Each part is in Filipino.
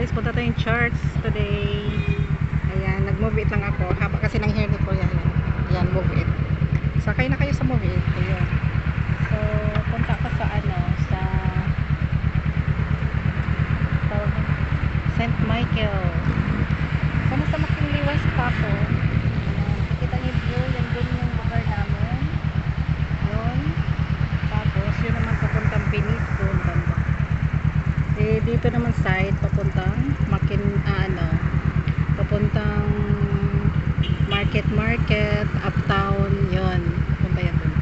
guys, punta tayong church today. Ayan, nag-move it lang ako. Haba kasi ng hair ni Kuya. Ayan, move it. Sakay na kayo sa move it. Ayan. So, punta ako sa sa St. Michael. Sama sa Makinliwas pa ako. Kita niyo view, yan dun yung lugar namin. Yun. Tapos, yun naman papuntang Pinis doon banda. Eh, dito naman side papuntang papuntang market uptown yon, punta yan dun.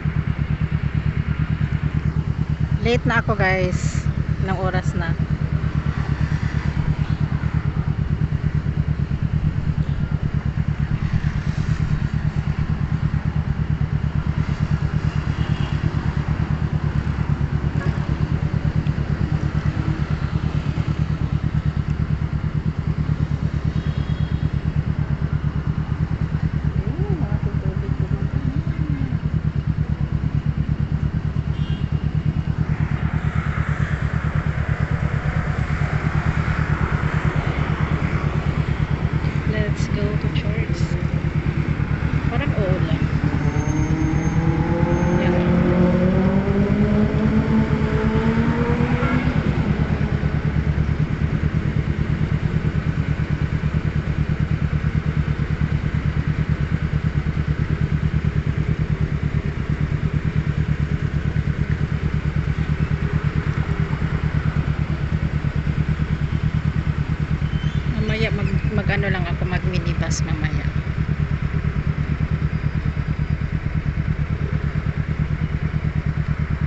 Late na ako guys, ng oras na. Let's go to church. Parang lang. Yan. Mamaya mag-ano lang ako, mag-minibus mamaya.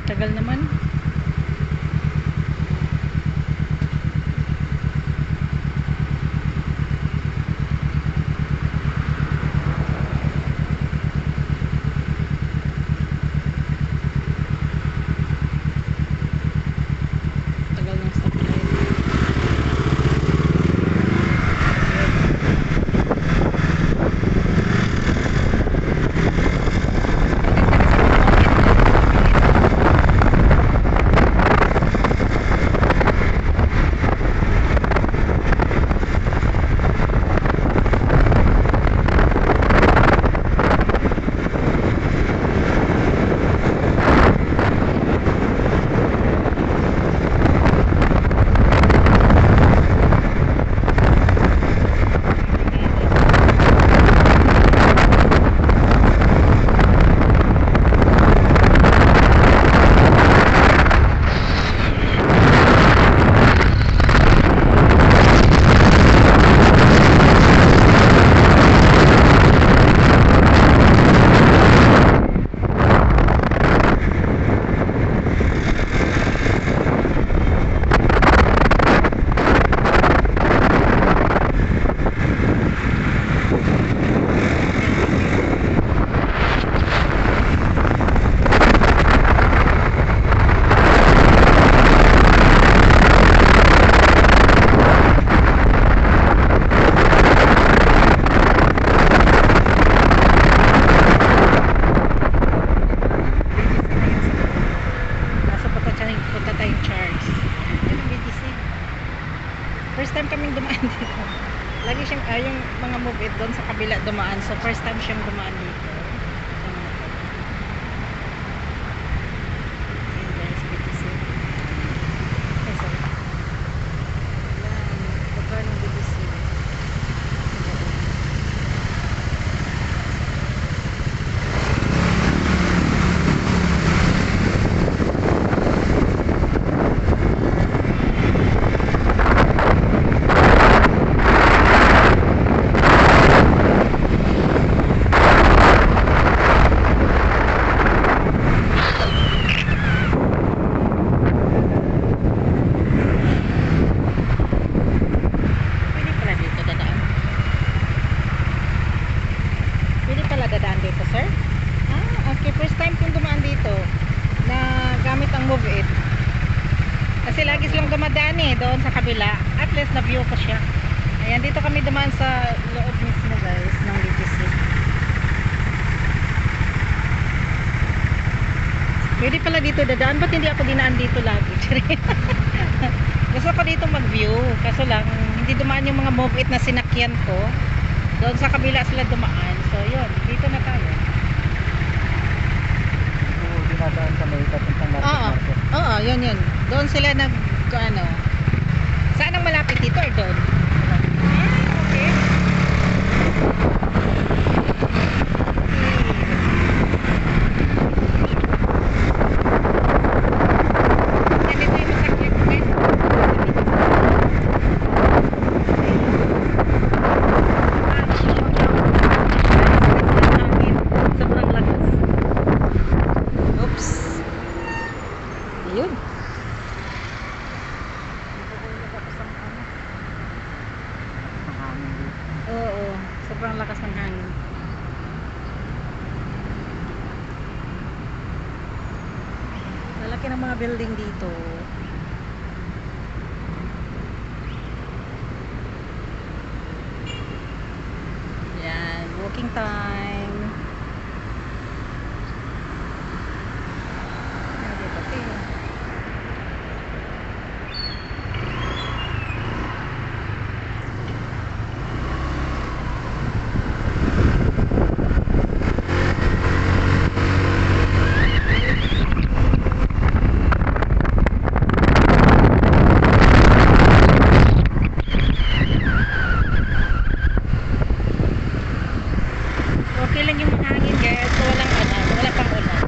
Tagal naman. Tagal ng stoplight. Punta tayong church. Yan ang BTC. First time kaming dumaan dito. Lagi siyang, yung mga move it doon sa kabila dumaan. So first time siyang dumaan dito. Ayan guys, BTC. Ay, sorry. Ayan, lugar ng BTC. Dadaan dito, sir? Ah, okay. First time kong dumaan dito na gamit ang move it. Kasi lagi silang dumadaan doon sa kabila. At least na-view ko siya. Ayan, dito kami dumaan sa loob mismo guys ng BTC. Pwede pala dito dadaan. Ba't hindi ako dinaan dito lagi? Gusto ko dito mag-view. Kaso lang hindi dumaan yung mga move it na sinakyan ko. Doon sa kabila sila dumaan. So yun, dito na tayo. Oo, dinadaan sa may papuntang Oo, market. oo, yun. Doon sila ano. Saan ang malapit dito or doon? Okay. Ganito yung masakyan ko, guys. Sobrang lakas. Oops. Ayun. Mahangin dito. Oo, sobrang lakas ng hangin. Lalaki ng mga building dito. Yan, walking time. Yan, dito tayo. Okay lang yung hangin guys, so wala pang ulan.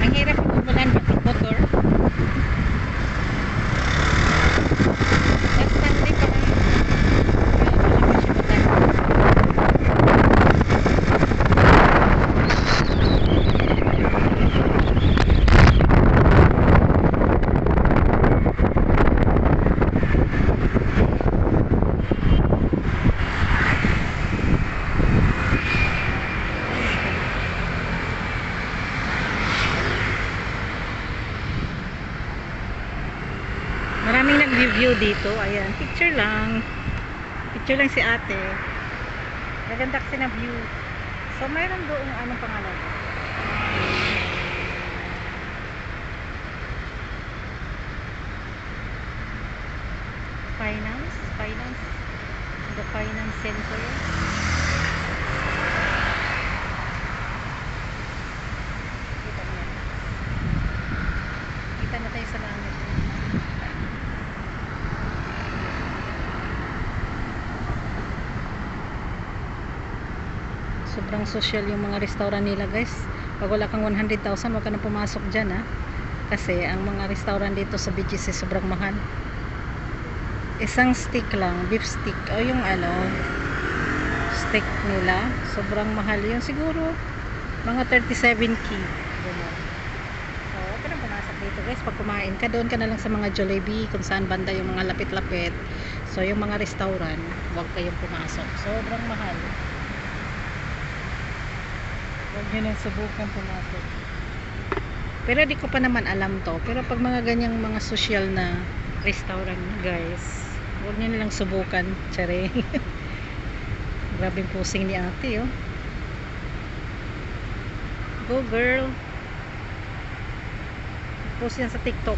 Ang hirap ng umulan motor. Last Sunday pa nga. Malakas yung ulan. Maraming nag-review dito. Ayan, picture lang. Picture lang si ate. Maganda kasi na view. So, mayroon doon anong pangalan? Finance. The Finance Center. Kita mo yan. Kita na tayo sa langit. Sobrang social yung mga restaurant nila guys. Pag wala kang 100,000 wag ka na pumasok dyan ha. Kasi ang mga restaurant dito sa BGC sobrang mahal. Isang steak lang, beef steak o yung steak nila sobrang mahal yun. Siguro mga 37k. Ganun. So wag ka na pumasok dito guys. Pag kumain ka, doon ka na lang sa mga Jollibee kung saan banda yung mga lapit-lapit. So yung mga restaurant wag kayong pumasok. Sobrang mahal. Huwag nyo nang subukan pumasok. Pero di ko pa naman alam to. Pero pag mga ganyang mga social na restaurant guys, huwag nyo nalang subukan. Tsare. Grabing pusing ni ate oh. Go girl. Post yan sa TikTok.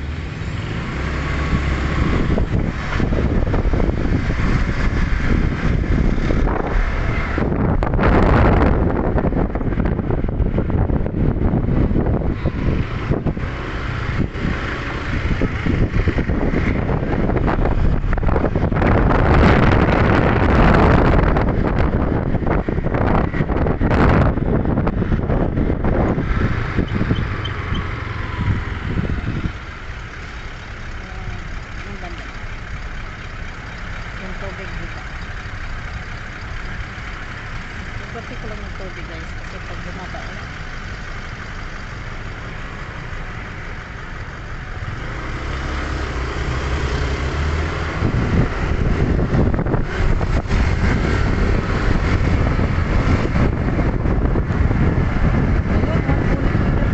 Yung tubig dito. Pwede ko lang ng tubig guys kasi pag bumaba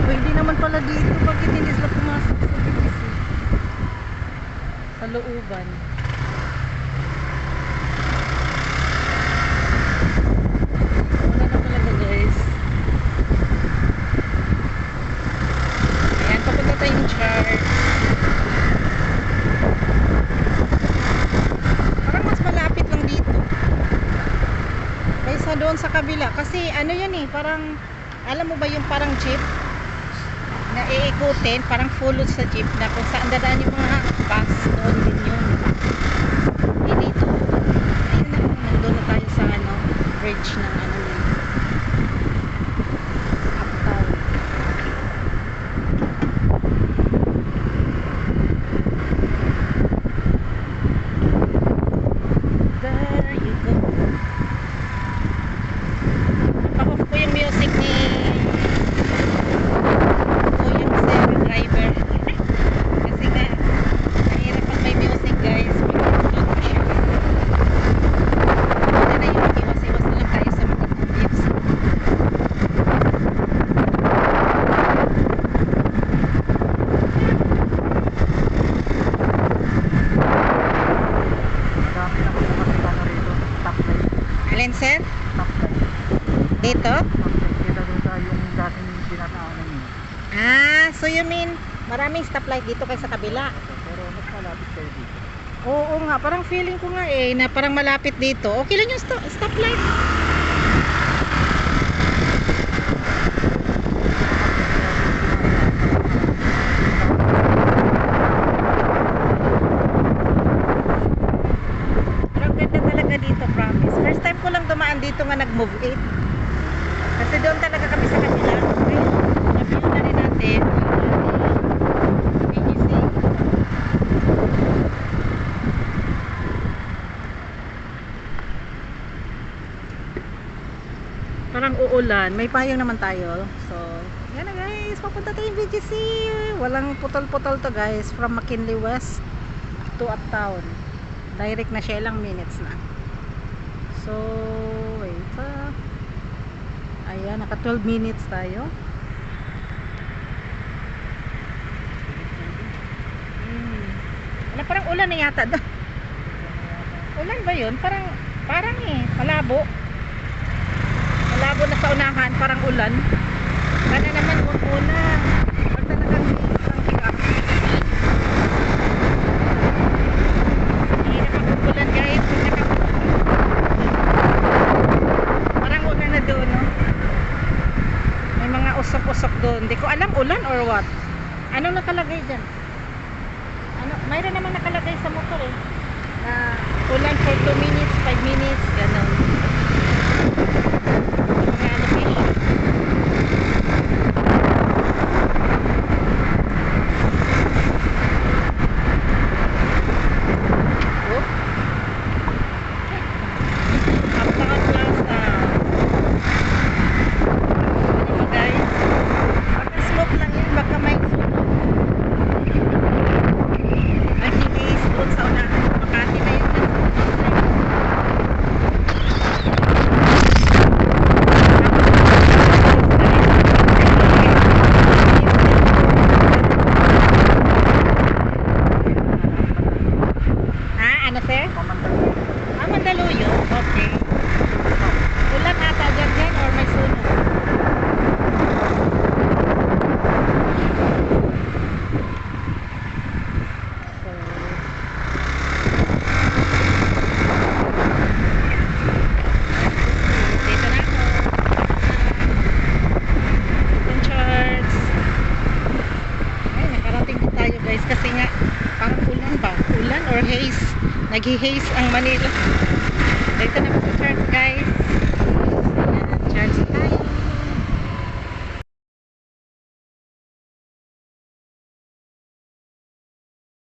pwede naman pala dito. Bakit hindi sila pumasok sa BGC? Sa looban. Wala na talaga guys. Ayan, papunta tayong church. Parang mas malapit lang sa doon sa kabila. Kasi ano yun eh, parang, alam mo ba yung parang jeep na iikutin, parang full load sa jeep na kung saan dadaan yung mga bus, doon din yun. Hindi dito. Ayun na, nandun na tayo sa ano, bridge ng ano yun. Uptown. There you go. Napak-off ko yung music ni yung sir driver. Kasi nga, mahirap pag may music guys. Wala na yung iwas-iwas na lang tayo sa mga beats. Madami na po makita na rito. Stoplight. Alin sir? Stoplight. Dito? Stoplight. Kita doon sa yung dating dinataanan niyo. Ah, so you mean maraming stoplight dito kaysa kabila? Pero mas malapit kayo dito. Oo nga, parang feeling ko nga eh na parang malapit dito. Okay lang yung stoplight. Pero ang ganda talaga dito, promise. First time ko lang dumaan dito nga nag-move it. Kasi doon talaga kami sa kabila. Ayun, review na rin natin. BGC. Parang uulan. May payong naman tayo. So, yan na guys. Papunta tayong BGC. Walang putol-putol to guys. From McKinley West to Uptown. Direct na siya. Ilang minutes na. So, wait. Ayan, naka 12 minutes tayo. Wala, parang ulan na yata doon. Ulan ba yun? Parang eh, malabo. Malabo na sa unahan, parang ulan. Sana naman huwag muna. Pag talagang pick-up. Hindi na magugulan guys. Parang ulan na doon, no? May mga usok-usok doon. Hindi ko alam ulan or what. Anong nakalagay dyan? Mayroon naman nakalagay sa motor eh. Na ulan for 2 minutes, 5 minutes, gano'n. Mga location. Oh. Uptown Plaza. Ano mo guys? Baka smoke lang yan, baka may sunog. Nag-hibis doon sa unahan. Makati na yun. Ano sir? Pamantay. Mandaluyong? Okay. Ulan ata dyan or may sunog? So, dito na ako. Open charts. Ay, nakarating din tayo guys kasi nga parang ulan ba? Ulan or haze? Naghi-haze ang Manila. Dito na ako.